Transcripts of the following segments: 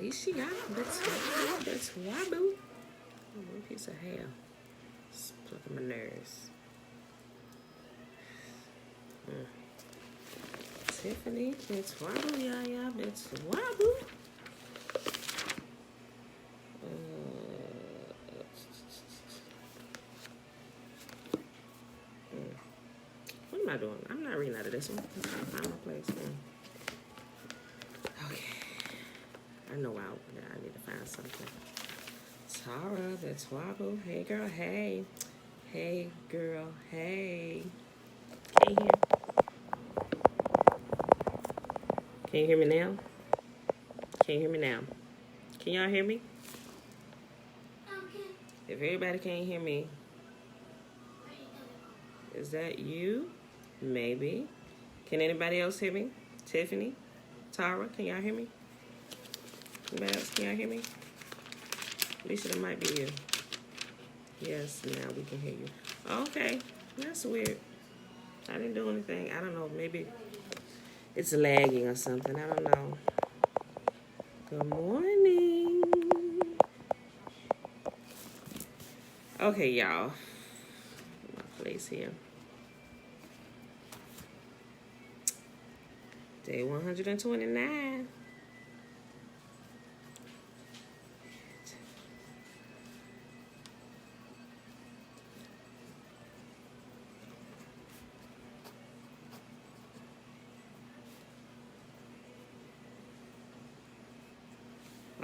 Here she got that's why, boo. One piece of hair. It's plucking my nerves. Tiffany, that's why, boo. Yeah, that's why, boo. What am I doing? I'm not reading out of this one. I'm trying to find my place. Okay. I know I need to find something. Tara, that's Wabble. Hey, girl, hey. Hey, girl, hey. Can you hear me now? Can you hear me now? Can y'all hear me? If everybody can't hear me, is that you? Maybe. Can anybody else hear me? Tiffany? Tara, can y'all hear me? Anybody else, can y'all hear me? Lisa, that might be you. Yes, now we can hear you. Okay, that's weird. I didn't do anything. I don't know, maybe it's lagging or something. I don't know. Good morning. Okay, y'all. My place here. Day 129.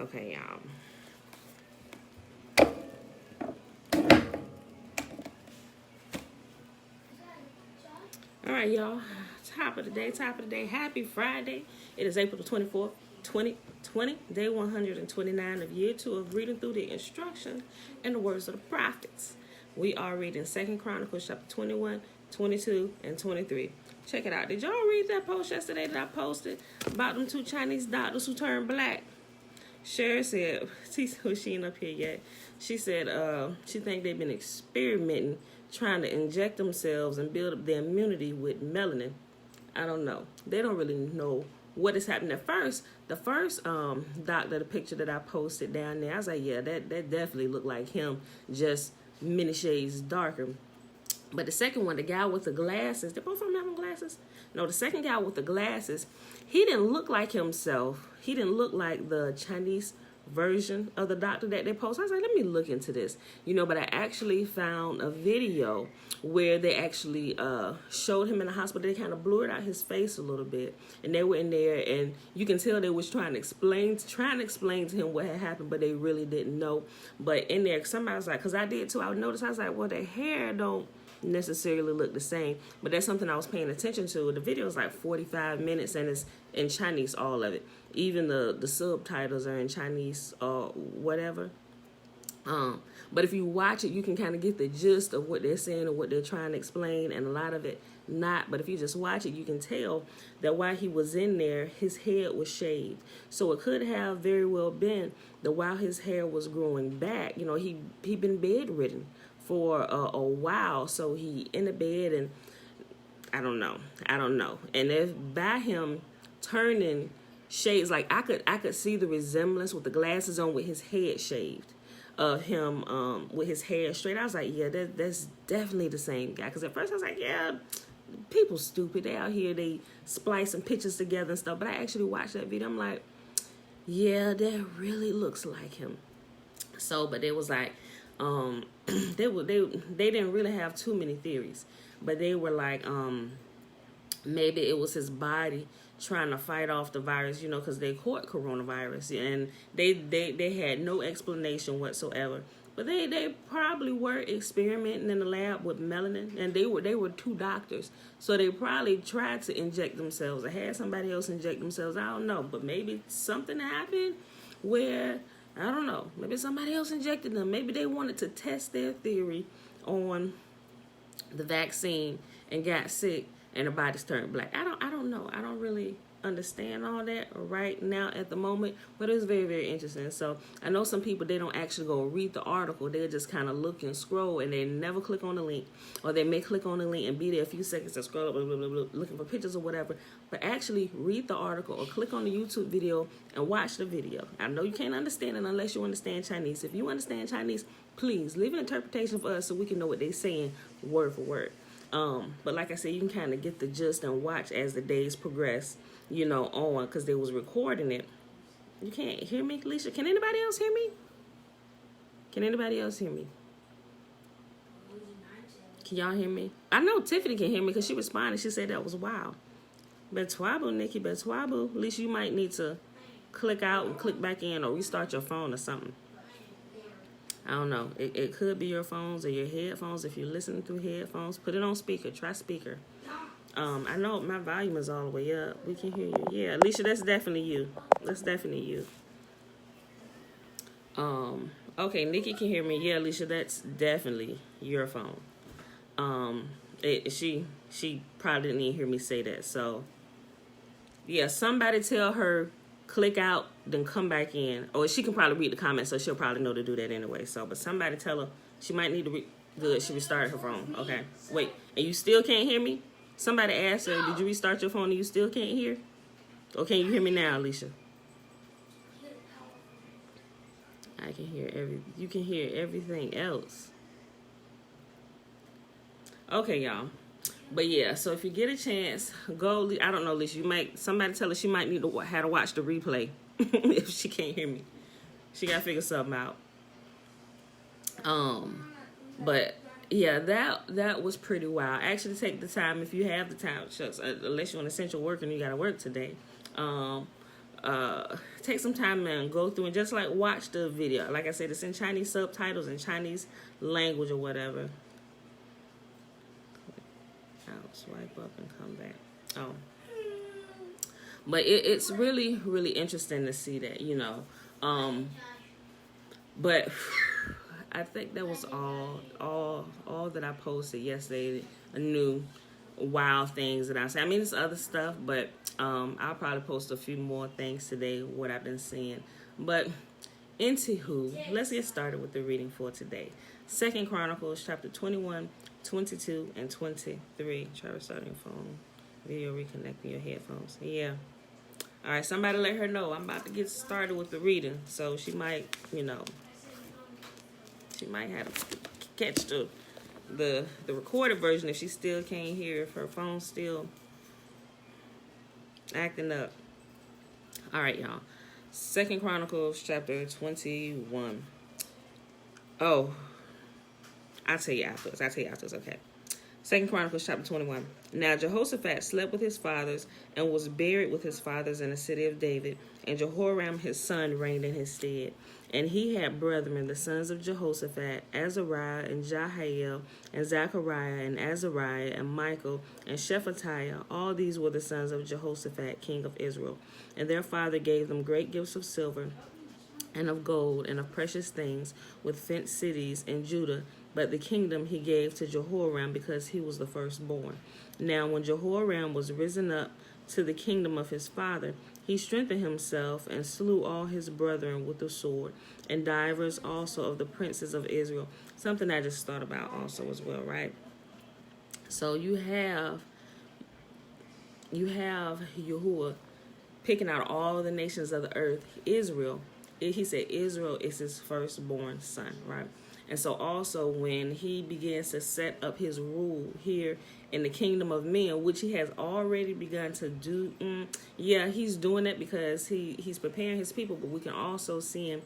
Okay, y'all. All right, y'all. Top of the day. Happy Friday. It is April the 24th, 2020, day 129 of year 2 of reading through the instructions and the words of the prophets. We are reading 2 Chronicles chapter 21, 22, and 23. Check it out. Did y'all read that post yesterday that I posted about them 2 Chinese doctors who turned black? Sherry said, she ain't up here yet. She said she think they've been experimenting, trying to inject themselves and build up their immunity with melanin. I don't know. They don't really know what is happening. At first, the first doctor, the picture that I posted down there, I was like, yeah, that definitely looked like him, just many shades darker. But the second one, the guy with the glasses, they both of them having glasses? No, the second guy with the glasses, he didn't look like himself. He didn't look like the Chinese version of the doctor that they post. I was like, let me look into this. But I actually found a video where they actually showed him in the hospital. They kind of blurred out his face a little bit. And they were in there, and you can tell they was trying to explain to him what had happened, but they really didn't know. But in there, somebody was like, because I did too, I noticed, I was like, well, the hair don't necessarily look the same, but that's something I was paying attention to. The video is like 45 minutes and it's in Chinese, all of it. Even the subtitles are in Chinese or whatever. But if you watch it, you can kind of get the gist of what they're saying and what they're trying to explain, and a lot of it not. But if you just watch it, you can tell that while he was in there, his head was shaved. So it could have very well been that while his hair was growing back, he'd been bedridden for a while, so he in the bed, and I don't know. And if by him turning shades, like I could see the resemblance with the glasses on, with his head shaved, of him with his hair straight. I was like, yeah, that's definitely the same guy. Because at first I was like, yeah, people stupid. They out here, they splicing pictures together and stuff. But I actually watched that video. I'm like, yeah, that really looks like him. So, but it was like, they didn't really have too many theories, but they were like, maybe it was his body trying to fight off the virus, because they caught coronavirus, and they had no explanation whatsoever. But they probably were experimenting in the lab with melanin, and they were 2 doctors, so they probably tried to inject themselves or had somebody else inject themselves. I don't know, but maybe something happened where, I don't know, maybe somebody else injected them. Maybe they wanted to test their theory on the vaccine and got sick and the bodies turned black. I don't don't know. I don't really understand all that right now at the moment, but it's very, very interesting. So I know some people, they don't actually go read the article. They just kind of look and scroll, and they never click on the link, or they may click on the link and be there a few seconds and scroll up, blah, blah, blah, blah, looking for pictures or whatever. But actually read the article or click on the YouTube video and watch the video. I know you can't understand it unless you understand Chinese. If you understand Chinese, please leave an interpretation for us so we can know what they're saying word for word. But like I said, you can kind of get the gist and watch as the days progress, you know, on, because they was recording it. You can't hear me, Alicia? Can anybody else hear me? Can anybody else hear me? Can y'all hear me? I know Tiffany can hear me because she responded. She said that was wow. Betwabu, Nikki, Betwabu. At least you might need to click out and click back in or restart your phone or something. I don't know. It could be your phones or your headphones. If you're listening through headphones, put it on speaker. Try speaker. I know my volume is all the way up. We can hear you. Yeah, Alicia, that's definitely you. That's definitely you. Okay, Nikki can hear me. Yeah, Alicia, that's definitely your phone. She probably didn't even hear me say that. So, yeah, somebody tell her click out, then come back in. Or she can probably read the comments, so she'll probably know to do that anyway. So, but somebody tell her she might need to good. She restarted her phone. Okay, wait, and you still can't hear me? Somebody asked her, did you restart your phone and you still can't hear? Or can you hear me now, Alicia? I can hear you can hear everything else. Okay, y'all. But yeah, so if you get a chance, go. I don't know, Alicia. Somebody tell her she might need to have to watch the replay if she can't hear me. She gotta figure something out. But yeah, that was pretty wild. Actually, take the time if you have the time. Shucks, unless you're an essential worker and you gotta work today. Take some time and go through and just like watch the video. Like I said, it's in Chinese subtitles and Chinese language or whatever. Out, swipe up and come back. Oh, but it's really, really interesting to see that, you know. But I think that was all that I posted yesterday. New wild things that I say. I mean, there's other stuff, but I'll probably post a few more things today, what I've been seeing. But anywho, let's get started with the reading for today. 2 Chronicles chapter 21, 22, and 23. Try restarting your phone. Video reconnecting your headphones. Yeah. All right, somebody let her know I'm about to get started with the reading. So she might, you know, she might have to catch the recorded version if she still can't hear, if her phone's still acting up. All right, y'all. 2 Chronicles chapter 21. Oh, I'll tell you afterwards. Okay. 2 Chronicles chapter 21. Now Jehoshaphat slept with his fathers and was buried with his fathers in the city of David, and Jehoram his son reigned in his stead. And he had brethren, the sons of Jehoshaphat, Azariah and Jahael, and Zechariah and Azariah and Michael and Shephatiah. All these were the sons of Jehoshaphat, king of Israel. And their father gave them great gifts of silver and of gold and of precious things, with fenced cities in Judah. But the kingdom he gave to Jehoram, because he was the firstborn. Now when Jehoram was risen up to the kingdom of his father, he strengthened himself and slew all his brethren with the sword, and divers also of the princes of Israel. Something I just thought about also as well, right? So you have Yahuwah picking out all the nations of the earth. Israel, he said Israel is his firstborn son, right? And so also when he begins to set up his rule here in the kingdom of men, which he has already begun to do, he's doing it because he's preparing his people. But we can also see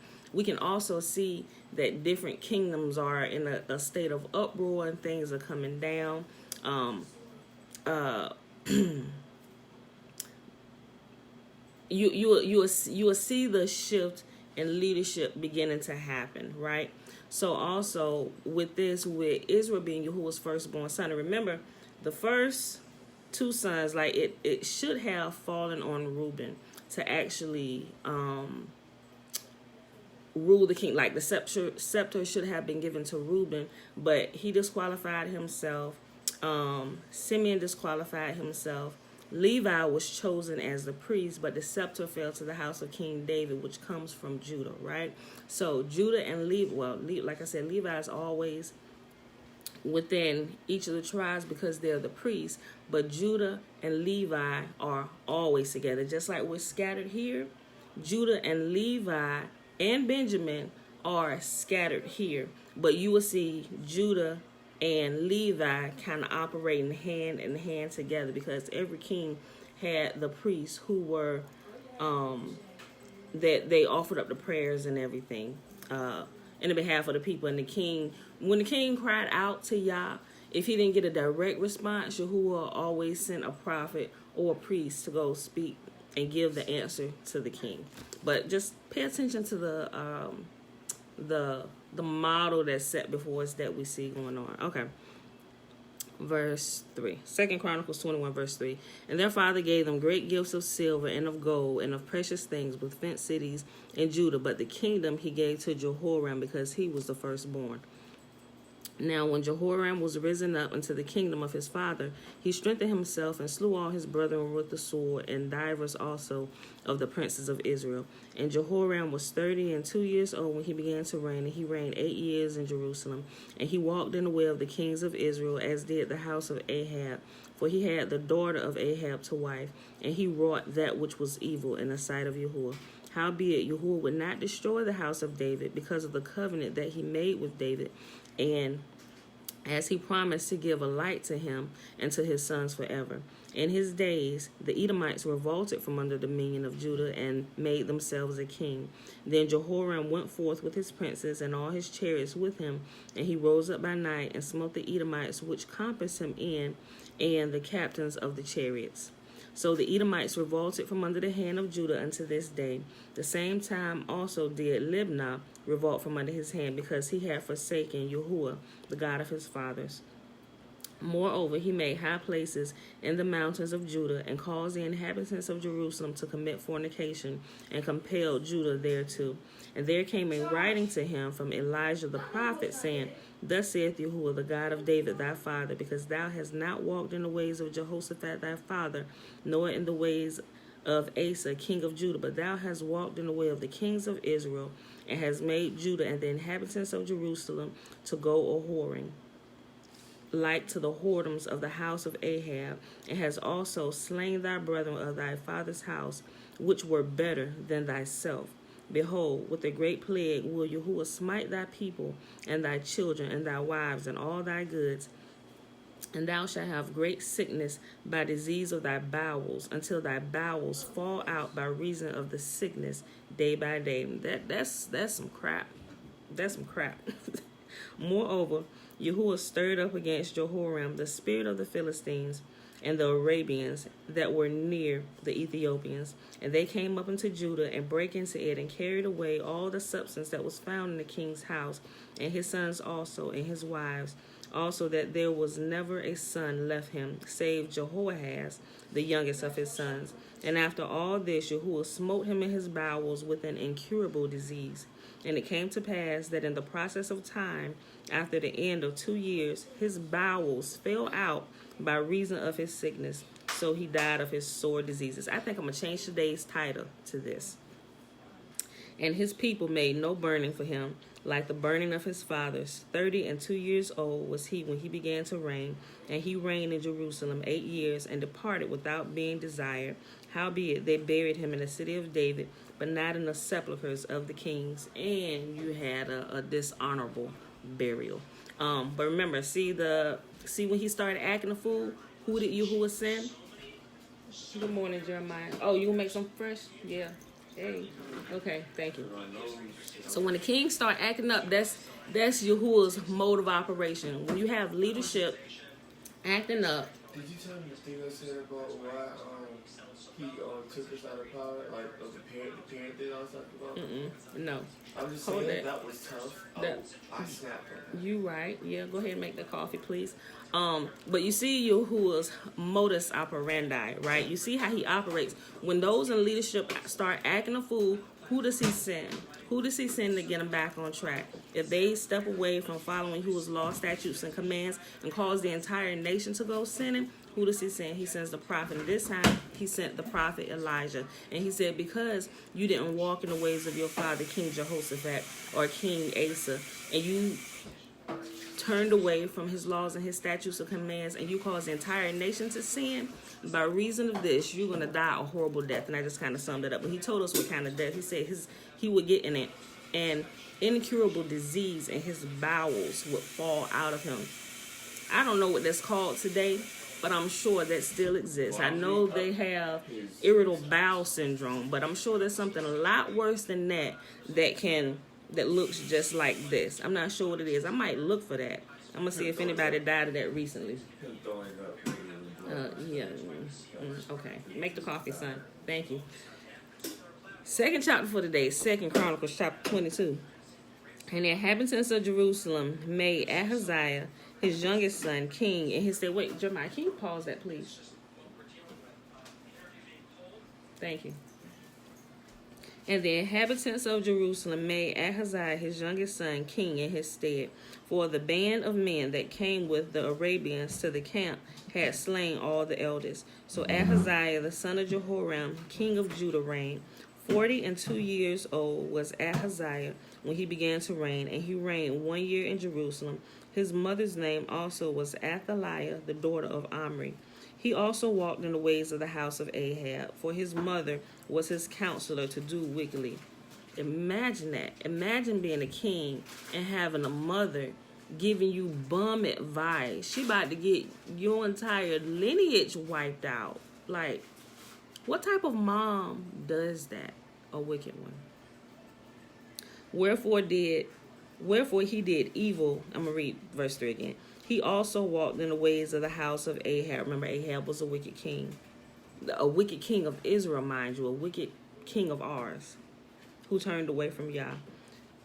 that different kingdoms are in a state of uproar and things are coming down. You will see the shift in leadership beginning to happen, right? So also with Israel being Yahuwah's firstborn son, and remember the first two sons, like it should have fallen on Reuben to actually rule the king. Like the scepter should have been given to Reuben, but he disqualified himself. Simeon disqualified himself. Levi was chosen as the priest, but the scepter fell to the house of King David, which comes from Judah, right? So Judah and Levi, well, like I said, Levi is always within each of the tribes because they're the priests, but Judah and Levi are always together. Just like we're scattered here, Judah and Levi and Benjamin are scattered here, but you will see Judah and Levi kind of operating hand in hand together because every king had the priests who were that they offered up the prayers and everything in the behalf of the people. And the king, when the king cried out to Yah, if he didn't get a direct response, Yahuwah always sent a prophet or a priest to go speak and give the answer to the king. But just pay attention to the model that's set before us that we see going on. Okay. Verse 3. 2 Chronicles 21, verse 3. And their father gave them great gifts of silver and of gold and of precious things with fenced cities in Judah. But the kingdom he gave to Jehoram because he was the firstborn. Now when Jehoram was risen up into the kingdom of his father, he strengthened himself and slew all his brethren with the sword, and divers also of the princes of Israel. And Jehoram was 32 years old when he began to reign, and he reigned 8 years in Jerusalem. And he walked in the way of the kings of Israel, as did the house of Ahab, for he had the daughter of Ahab to wife, and he wrought that which was evil in the sight of Yahuwah. Howbeit, Yahuwah would not destroy the house of David because of the covenant that he made with David, and as he promised to give a light to him and to his sons forever. In his days, the Edomites revolted from under the dominion of Judah and made themselves a king. Then Jehoram went forth with his princes and all his chariots with him, and he rose up by night and smote the Edomites which compassed him in, and the captains of the chariots. So the Edomites revolted from under the hand of Judah unto this day. The same time also did Libnah revolt from under his hand, because he had forsaken Yahuwah, the God of his fathers. Moreover, he made high places in the mountains of Judah, and caused the inhabitants of Jerusalem to commit fornication, and compelled Judah thereto. And there came a writing to him from Elijah the prophet, saying, Thus saith Yahuwah, the God of David thy father, because thou hast not walked in the ways of Jehoshaphat thy father, nor in the ways of Asa king of Judah, but thou hast walked in the way of the kings of Israel, and hast made Judah and the inhabitants of Jerusalem to go a-whoring, like to the whoredoms of the house of Ahab, and has also slain thy brethren of thy father's house, which were better than thyself. Behold, with a great plague will Yahuwah smite thy people, and thy children, and thy wives, and all thy goods. And thou shalt have great sickness by disease of thy bowels, until thy bowels fall out by reason of the sickness day by day. That's some crap. That's some crap. Moreover, Yahuwah stirred up against Jehoram the spirit of the Philistines and the Arabians that were near the Ethiopians. And they came up into Judah and brake into it, and carried away all the substance that was found in the king's house, and his sons also, and his wives. Also that there was never a son left him, save Jehoahaz, the youngest of his sons. And after all this, Yahuwah smote him in his bowels with an incurable disease. And it came to pass that in the process of time, after the end of 2 years, his bowels fell out by reason of his sickness. So he died of his sore diseases. I think I'm going to change today's title to this. And his people made no burning for him, like the burning of his fathers. 32 years old was he when he began to reign, and he reigned in Jerusalem 8 years, and departed without being desired. Howbeit they buried him in the city of David, but not in the sepulchres of the kings. And you had a dishonorable burial. But remember, see when he started acting a fool, who did Yahuwah send? Good morning, Jeremiah. Oh, you gonna make some fresh? Yeah. Hey. Okay, thank you. So when the king start acting up, that's Yahuwah's mode of operation. When you have leadership acting up. Did you tell me the thing I said about why he took us out of power? Like the parent thing I was talking about? No. I'm just saying that was tough. I snapped on that. You right. Yeah, go ahead and make the coffee, please. But you see Yahuwah's modus operandi, right? You see how he operates. When those in leadership start acting a fool, who does he send? Who does he send to get them back on track? If they step away from following Yahuwah's law, statutes, and commands, and cause the entire nation to go sinning, Who does he send? He sends the prophet. And this time, he sent the prophet Elijah. And he said, because you didn't walk in the ways of your father, King Jehoshaphat, or King Asa, and you turned away from his laws and his statutes and commands, and you caused the entire nation to sin, by reason of this, you're going to die a horrible death. And I just kind of summed it up. But he told us what kind of death. He said he would get in it. And incurable disease and his bowels would fall out of him. I don't know what that's called today, but I'm sure that still exists. I know they have irritable bowel syndrome, but I'm sure there's something a lot worse than that that looks just like this. I'm not sure what it is. I might look for that. I'm gonna see if anybody died of that recently. Yeah. Okay. Make the coffee, son. Thank you. Second chapter for today, 2 Chronicles chapter 22. And the inhabitants of Jerusalem made Ahaziah, his youngest son, king. And he said, wait, Jeremiah, can you pause that, please? Thank you. And the inhabitants of Jerusalem made Ahaziah, his youngest son, king in his stead. For the band of men that came with the Arabians to the camp had slain all the elders. So Ahaziah, the son of Jehoram, king of Judah, reigned. 42 years old was Ahaziah when he began to reign, and he reigned 1 year in Jerusalem. His mother's name also was Athaliah, the daughter of Omri. He also walked in the ways of the house of Ahab, for his mother was his counselor to do wickedly. Imagine that. Imagine being a king and having a mother giving you bum advice. She about to get your entire lineage wiped out. Like, what type of mom does that? A wicked one. Wherefore he did evil. I'm going to read verse 3 again. He also walked in the ways of the house of Ahab. Remember, Ahab was a wicked king. A wicked king of Israel, mind you. A wicked king of ours who turned away from Yah.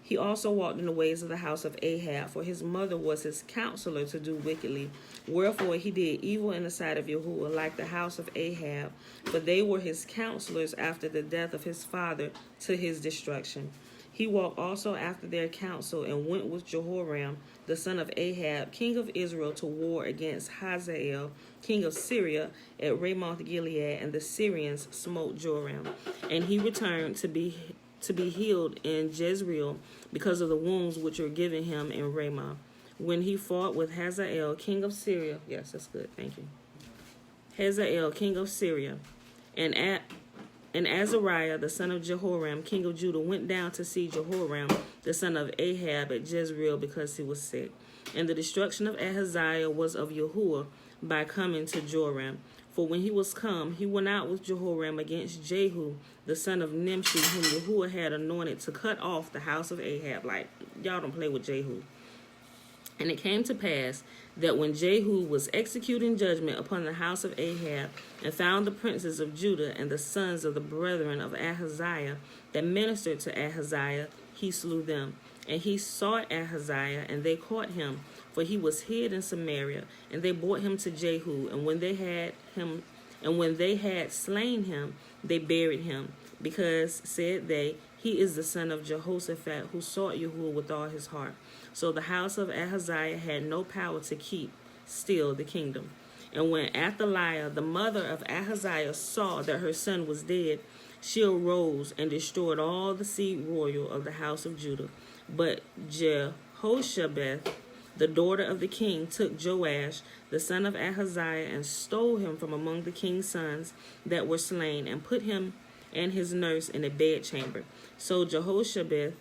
He also walked in the ways of the house of Ahab, for his mother was his counselor to do wickedly. Wherefore he did evil in the sight of Yahuwah, like the house of Ahab, for they were his counselors after the death of his father to his destruction. He walked also after their counsel and went with Jehoram, the son of Ahab, king of Israel, to war against Hazael, king of Syria, at Ramoth Gilead, and the Syrians smote Joram. And he returned to be healed in Jezreel because of the wounds which were given him in Ramah. When he fought with Hazael, king of Syria, yes, that's good, thank you. Hazael, king of Syria, and Azariah, the son of Jehoram, king of Judah, went down to see Jehoram, the son of Ahab, at Jezreel because he was sick. And the destruction of Ahaziah was of Yahuwah by coming to Joram. For when he was come, he went out with Jehoram against Jehu, the son of Nimshi, whom Yahuwah had anointed to cut off the house of Ahab. Like, y'all don't play with Jehu. And it came to pass that when Jehu was executing judgment upon the house of Ahab, and found the princes of Judah and the sons of the brethren of Ahaziah that ministered to Ahaziah, he slew them. And he sought Ahaziah, and they caught him, for he was hid in Samaria. And they brought him to Jehu, and when they had slain him, they buried him, because, said they, he is the son of Jehoshaphat, who sought Yahuwah with all his heart. So the house of Ahaziah had no power to keep still the kingdom. And when Athaliah, the mother of Ahaziah, saw that her son was dead, she arose and destroyed all the seed royal of the house of Judah. But Jehoshabeth, the daughter of the king, took Joash, the son of Ahaziah, and stole him from among the king's sons that were slain, and put him and his nurse in a bedchamber. So Jehoshabeth,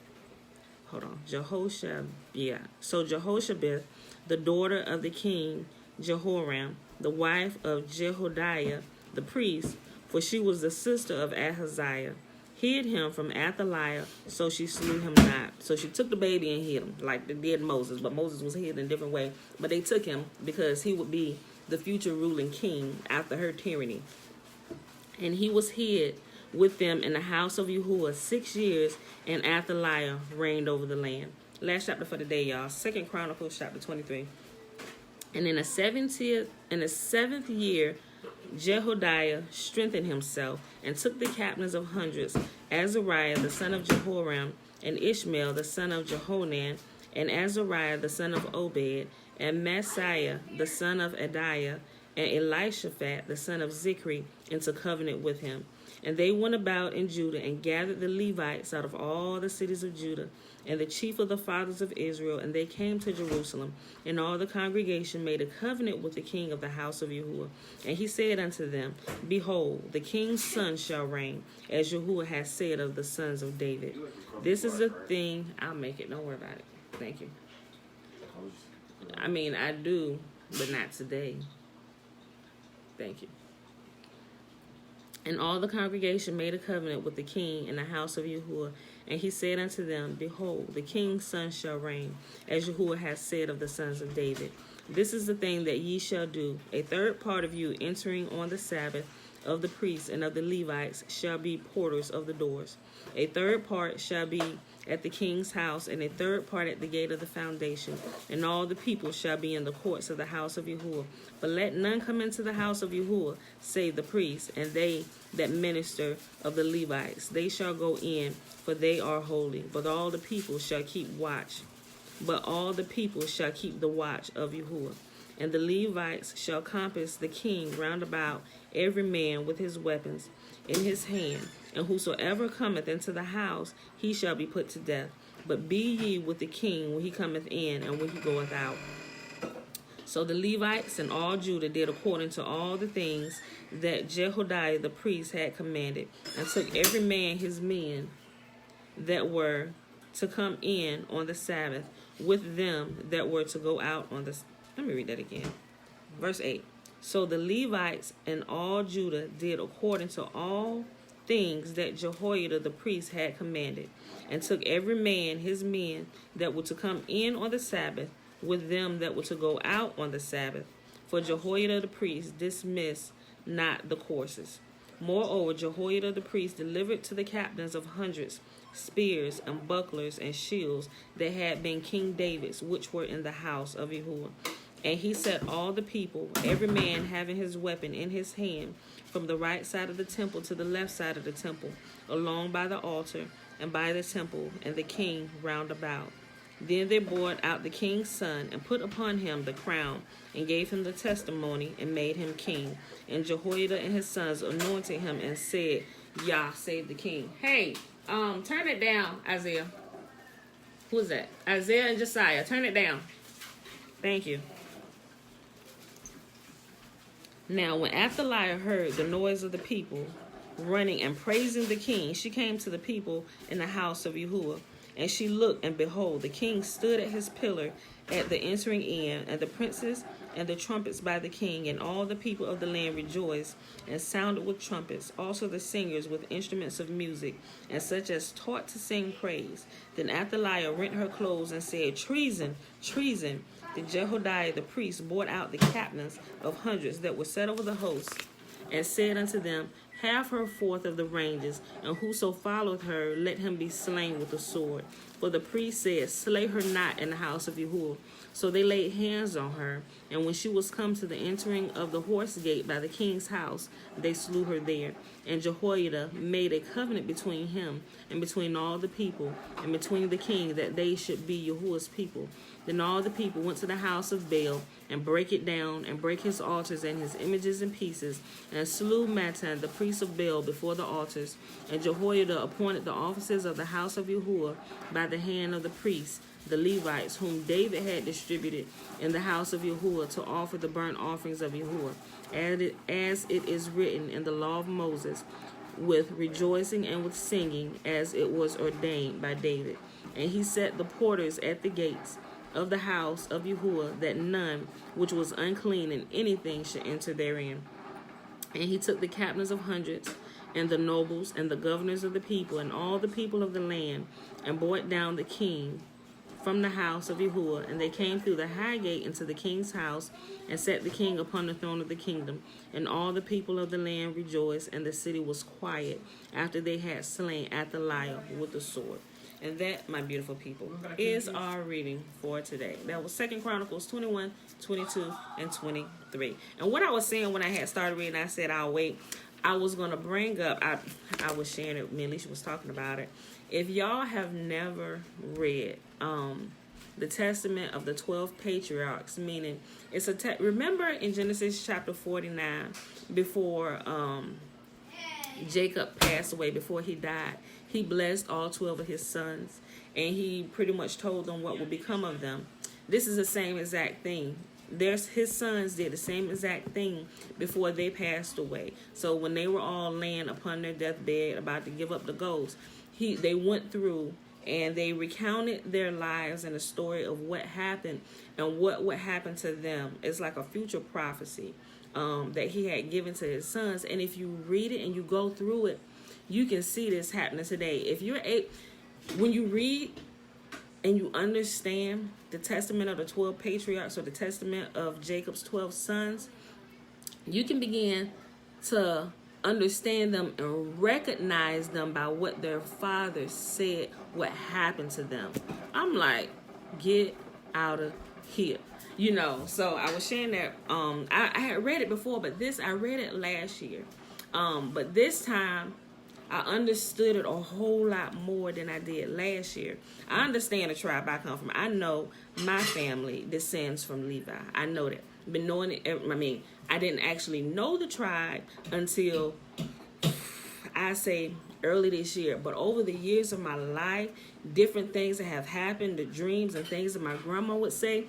the daughter of the king Jehoram, the wife of Jehodiah the priest, for she was the sister of Ahaziah, hid him from Athaliah, so she slew him not. So she took the baby and hid him, like they did Moses, but Moses was hid in a different way. But they took him because he would be the future ruling king after her tyranny. And he was hid with them in the house of Yahuwah 6 years, and Athaliah reigned over the land. Last chapter for the day, y'all. 2 Chronicles chapter 23. And in the seventh year, Jehodiah strengthened himself and took the captains of hundreds, Azariah the son of Jehoram, and Ishmael the son of Jehonan, and Azariah the son of Obed, and Messiah the son of Adiah, and Elishaphat, the son of Zichri, into covenant with him. And they went about in Judah and gathered the Levites out of all the cities of Judah and the chief of the fathers of Israel, and they came to Jerusalem. And all the congregation made a covenant with the king of the house of Yahuwah. And he said unto them, Behold, the king's son shall reign, as Yahuwah has said of the sons of David. This is the thing. I'll make it. Don't worry about it. Thank you. I mean, I do, but not today. Thank you. And all the congregation made a covenant with the king in the house of Yahuwah. And he said unto them, Behold, the king's son shall reign, as Yahuwah has said of the sons of David. This is the thing that ye shall do. A third part of you entering on the Sabbath of the priests and of the Levites shall be porters of the doors. A third part shall be at the king's house, and a third part at the gate of the foundation. And all the people shall be in the courts of the house of Yahuwah. But let none come into the house of Yahuwah, save the priests, and they that minister of the Levites. They shall go in, for they are holy. But all the people shall keep watch. But all the people shall keep the watch of Yahuwah. And the Levites shall compass the king round about, every man with his weapons in his hand. And whosoever cometh into the house, he shall be put to death. But be ye with the king when he cometh in and when he goeth out. So the Levites and all Judah did according to all the things that Jehoiada the priest had commanded, and took every man his men that were to come in on the Sabbath, with them that were to go out on the... Let me read that again. Verse 8. So the Levites and all Judah did according to all things that Jehoiada the priest had commanded, and took every man his men that were to come in on the Sabbath, with them that were to go out on the Sabbath. For Jehoiada the priest dismissed not the courses. Moreover, Jehoiada the priest delivered to the captains of hundreds spears and bucklers and shields that had been King David's, which were in the house of Yahuwah. And he set all the people, every man having his weapon in his hand, from the right side of the temple to the left side of the temple, along by the altar and by the temple, and the king round about. Then they brought out the king's son, and put upon him the crown, and gave him the testimony, and made him king. And Jehoiada and his sons anointed him, and said, Yah, save the king. Hey, turn it down, Isaiah. Who is that? Isaiah and Josiah. Turn it down. Thank you. Now, when Athaliah heard the noise of the people running and praising the king, she came to the people in the house of Yahuwah. And she looked, and behold, the king stood at his pillar at the entering in, and the princes and the trumpets by the king, and all the people of the land rejoiced and sounded with trumpets, also the singers with instruments of music, and such as taught to sing praise. Then Athaliah rent her clothes and said, Treason, treason. Then Jehoiada the priest brought out the captains of hundreds that were set over the host, and said unto them, Have her forth of the ranges, and whoso followeth her, let him be slain with the sword. For the priest said, Slay her not in the house of Yahuwah. So they laid hands on her, and when she was come to the entering of the horse gate by the king's house, they slew her there. And Jehoiada made a covenant between him and between all the people, and between the king, that they should be Yahuwah's people. Then all the people went to the house of Baal, and brake it down, and brake his altars and his images in pieces, and slew Mattan, the priest of Baal, before the altars. And Jehoiada appointed the officers of the house of Yahuwah by the hand of the priests, the Levites, whom David had distributed in the house of Yahuwah, to offer the burnt offerings of Yahuwah, as it is written in the law of Moses, with rejoicing and with singing, as it was ordained by David. And he set the porters at the gates of the house of Yahuwah, that none which was unclean in anything should enter therein. And he took the captains of hundreds, and the nobles, and the governors of the people, and all the people of the land, and brought down the king from the house of Yahuwah. And they came through the high gate into the king's house, and set the king upon the throne of the kingdom. And all the people of the land rejoiced, and the city was quiet, after they had slain Athaliah with the sword. And that, my beautiful people, is our reading for today. That was 2 Chronicles 21, 22, and 23. And what I was saying when I had started reading, I said I'll wait. I was going to bring up, I was sharing it, me and Alicia was talking about it. If y'all have never read the testament of the 12 patriarchs, meaning it's remember in Genesis chapter 49, before Jacob passed away, before he died, he blessed all 12 of his sons, and he pretty much told them what would become of them. This is the same exact thing. His sons did the same exact thing before they passed away. So when they were all laying upon their deathbed about to give up the ghost, they went through and they recounted their lives and the story of what happened and what would happen to them. It's like a future prophecy that he had given to his sons. And if you read it and you go through it, you can see this happening today. When you read and you understand the testament of the 12 patriarchs, or the testament of Jacob's 12 sons, you can begin to understand them and recognize them by what their father said what happened to them. I'm like, get out of here. So I was sharing that I had read it before, but I read it last year. But this time I understood it a whole lot more than I did last year. I understand the tribe I come from. I know my family descends from Levi. I know that. Been knowing it. I didn't actually know the tribe until I say early this year. But over the years of my life, different things that have happened, the dreams and things that my grandma would say,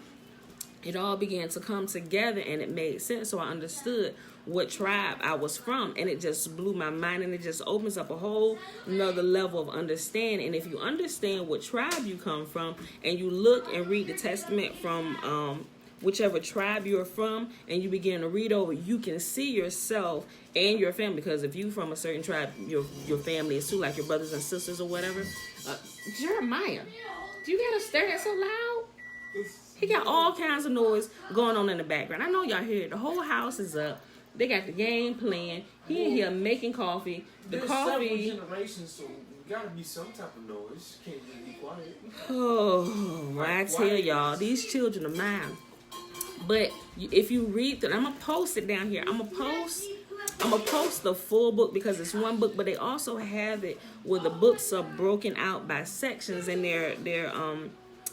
it all began to come together and it made sense. So I understood what tribe I was from, and it just blew my mind, and it just opens up a whole another level of understanding. And if you understand what tribe you come from, and you look and read the testament from whichever tribe you're from, and you begin to read over, you can see yourself and your family. Because if you from a certain tribe, your family is too, like your brothers and sisters or whatever. Jeremiah, do you gotta stare at so loud? He got all kinds of noise going on in the background. I know y'all hear it. The whole house is up. They got the game playing. He in here making coffee. There's several generations, so gotta be some type of noise. Can't just be quiet. Oh, I tell y'all, these children are mine. But if you read that, I'm gonna post it down here. I'm gonna post the full book, because it's one book, but they also have it where the books are broken out by sections, and they're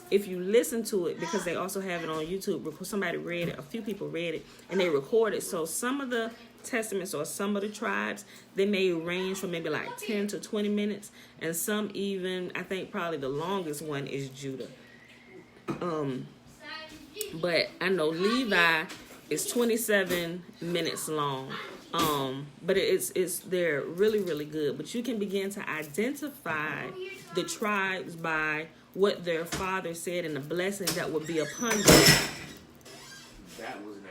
if you listen to it, because they also have it on YouTube, because somebody read it, a few people read it, and they recorded. So some of the testaments or some of the tribes, they may range from maybe like 10 to 20 minutes, and some even, I think probably the longest one is Judah. But I know Levi is 27 minutes long. But they're really, really good. But you can begin to identify the tribes by what their father said and the blessings that would be upon them. That was an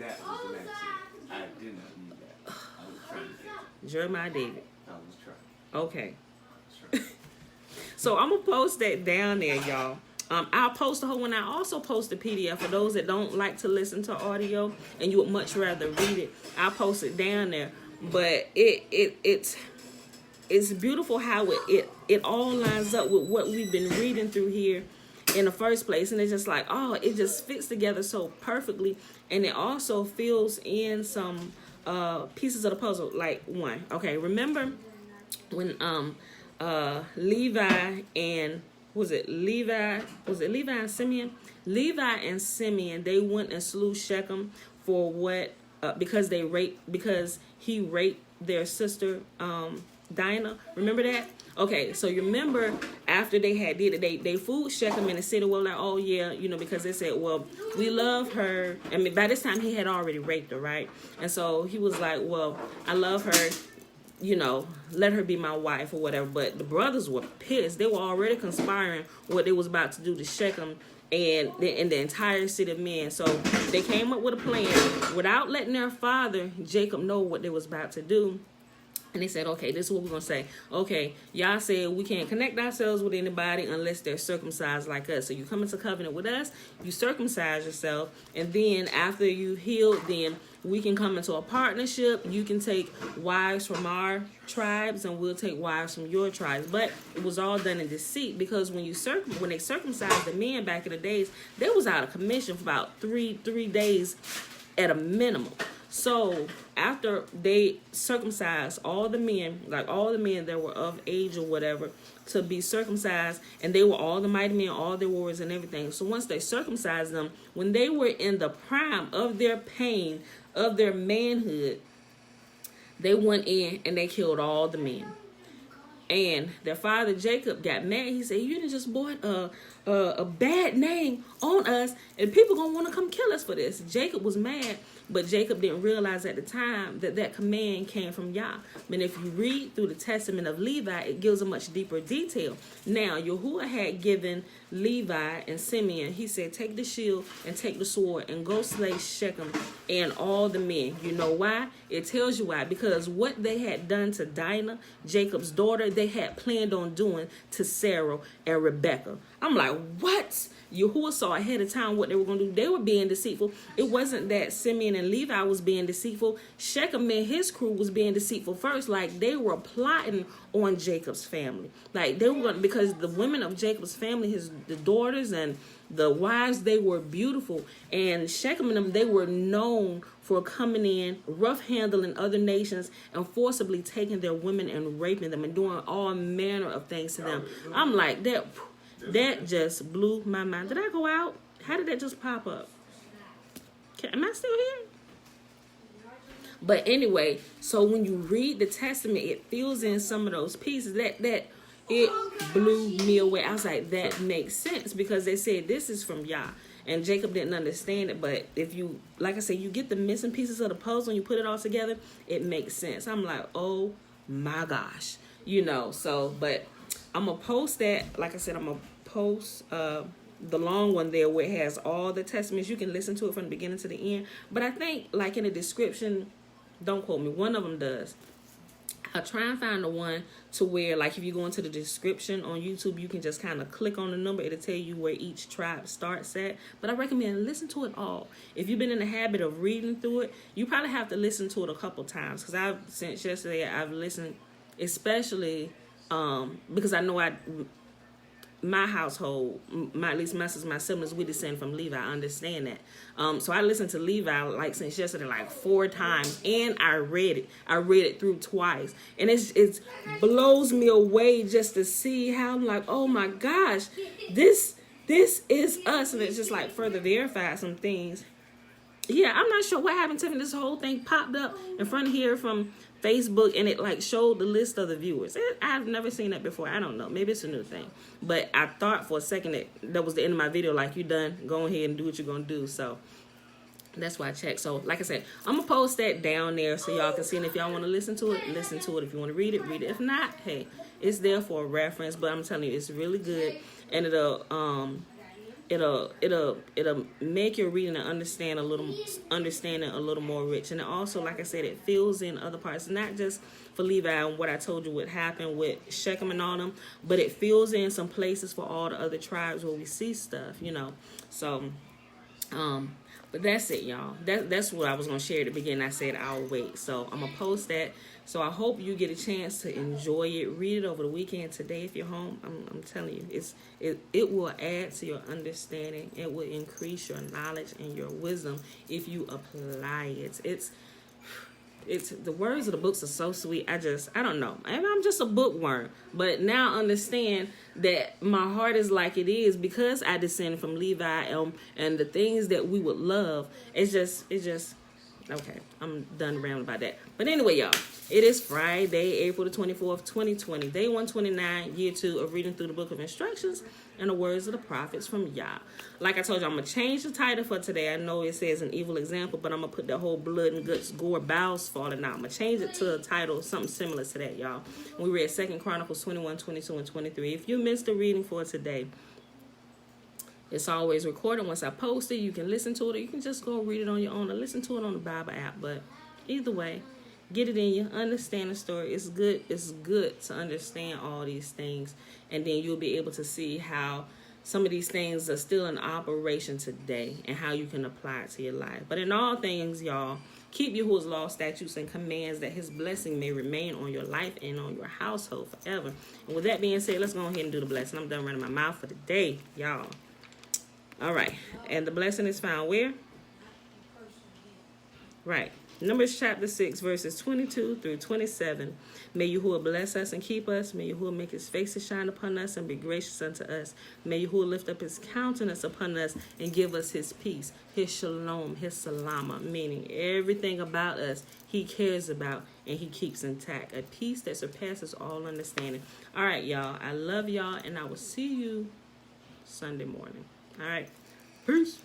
accident. I did not need that. I was trying to fix it. Jeremiah David. I was trying. Okay. So I'm going to post that down there, y'all. I'll post the whole one. I also post the PDF for those that don't like to listen to audio and you would much rather read it. I'll post it down there. But it's beautiful how it all lines up with what we've been reading through here in the first place. And it's just like, it just fits together so perfectly. And it also fills in some pieces of the puzzle. Like one. Okay, remember when Levi and Simeon? Levi and Simeon, they went and slew Shechem for what? Because he raped their sister Dinah. Remember that? Okay, so you remember after they had did it, they fooled Shechem in the city. Well, like, oh yeah, because they said, well, we love her. I mean, by this time he had already raped her, right? And so he was like, well, I love her. Let her be my wife or whatever. But the brothers were pissed. They were already conspiring what they was about to do to Shechem and the entire city of men. So they came up with a plan without letting their father, Jacob, know what they was about to do. And they said, okay, this is what we're going to say. Okay, y'all said we can't connect ourselves with anybody unless they're circumcised like us. So you come into covenant with us, you circumcise yourself, and then after you healed, then we can come into a partnership. You can take wives from our tribes, and we'll take wives from your tribes. But it was all done in deceit, because when they circumcised the men back in the days, they was out of commission for about three days at a minimum. So after they circumcised all the men, like all the men that were of age or whatever, to be circumcised, and they were all the mighty men, all their warriors and everything. So once they circumcised them, when they were in the prime of their pain, of their manhood, they went in and they killed all the men. And their father Jacob got mad. He said, "You done just brought a bad name on us, and people gonna want to come kill us for this." Jacob was mad, but Jacob didn't realize at the time that that command came from Yah. But if you read through the testament of Levi, it gives a much deeper detail. Now, Yahuwah had given Levi and Simeon, he said, "Take the shield and take the sword and go slay Shechem and all the men." You know why? It tells you why. Because what they had done to Dinah, Jacob's daughter, they had planned on doing to Sarah and Rebekah. I'm like, what? Yahuwah saw ahead of time what they were going to do. They were being deceitful. It wasn't that Simeon and Levi was being deceitful. Shechem and his crew was being deceitful first. Like, they were plotting on Jacob's family. Like, they were going to, because the women of Jacob's family, the daughters and the wives, they were beautiful. And Shechem and them, they were known for coming in, rough handling other nations, and forcibly taking their women and raping them and doing all manner of things to them. I'm like, that just blew my mind. Did I go out? How did that just pop up? Am I still here? But anyway, so when you read the testament, it fills in some of those pieces. That it blew me away. I was like, that makes sense, because they said this is from Yah. And Jacob didn't understand it, but if you, like I said, you get the missing pieces of the puzzle and you put it all together, it makes sense. I'm like, oh my gosh, so, but I'm going to post that. Like I said, I'm going to post the long one there where it has all the testaments. You can listen to it from the beginning to the end. But I think, like in the description, don't quote me, one of them does. I'll try and find the one to where, like, if you go into the description on YouTube, you can just kind of click on the number. It'll tell you where each tribe starts at. But I recommend listen to it all. If you've been in the habit of reading through it, you probably have to listen to it a couple times. Because since yesterday, I've listened, especially because I know my household, at least my siblings, we descend from Levi. I understand that. So I listened to Levi like since yesterday, like 4 times, and I read it. I read it through twice, and it blows me away just to see how I'm like, oh my gosh, this is us, and it's just like further verified some things. Yeah, I'm not sure what happened to me. This whole thing popped up in front of here from Facebook, and it like showed the list of the viewers. I've never seen that before. I don't know. Maybe it's a new thing. But I thought for a second that was the end of my video. Like, you done. Go ahead and do what you're going to do. So that's why I checked. So like I said, I'm going to post that down there so y'all can see. And if y'all want to listen to it, listen to it. If you want to read it, read it. If not, hey, it's there for a reference. But I'm telling you, it's really good. And it'll make your reading and understanding a little more rich. And also, like I said, it fills in other parts, not just for Levi and what I told you what happened with Shechem and all them, but it fills in some places for all the other tribes where we see stuff, So, but that's it, y'all. That's what I was gonna share at the beginning. I said I'll wait, so I'm gonna post that. So I hope you get a chance to enjoy it. Read it over the weekend today if you're home. I'm telling you, it will add to your understanding. It will increase your knowledge and your wisdom if you apply it. It's the words of the books are so sweet. I don't know. I'm just a bookworm, but now I understand that my heart is like it is because I descend from Levi and the things that we would love. It's just. Okay, I'm done rambling about that. But anyway, y'all, it is Friday, April the 24th, 2020, day 129, year 2 of reading through the book of instructions and the words of the prophets from Yah. Like I told you, I'm going to change the title for today. I know it says an evil example, but I'm going to put the whole blood and guts, gore, bowels falling out. I'm going to change it to a title, something similar to that, y'all. We read 2 Chronicles 21, 22, and 23. If you missed the reading for today, it's always recorded. Once I post it, you can listen to it, or you can just go read it on your own or listen to it on the Bible app. But either way, get it in you, understand the story. It's good to understand all these things, and then you'll be able to see how some of these things are still in operation today and how you can apply it to your life. But in all things, y'all, keep Yahuwah's law, statutes, and commands, that his blessing may remain on your life and on your household forever. And with that being said, let's go ahead and do the blessing. I'm done running my mouth for the day, y'all. All right. And the blessing is found where? Right. Numbers chapter 6, verses 22 through 27. May Yahuwah bless us and keep us. May Yahuwah make his face to shine upon us and be gracious unto us. May Yahuwah lift up his countenance upon us and give us his peace, his shalom, his salama, meaning everything about us he cares about and he keeps intact. A peace that surpasses all understanding. All right, y'all. I love y'all, and I will see you Sunday morning. All right. Peace.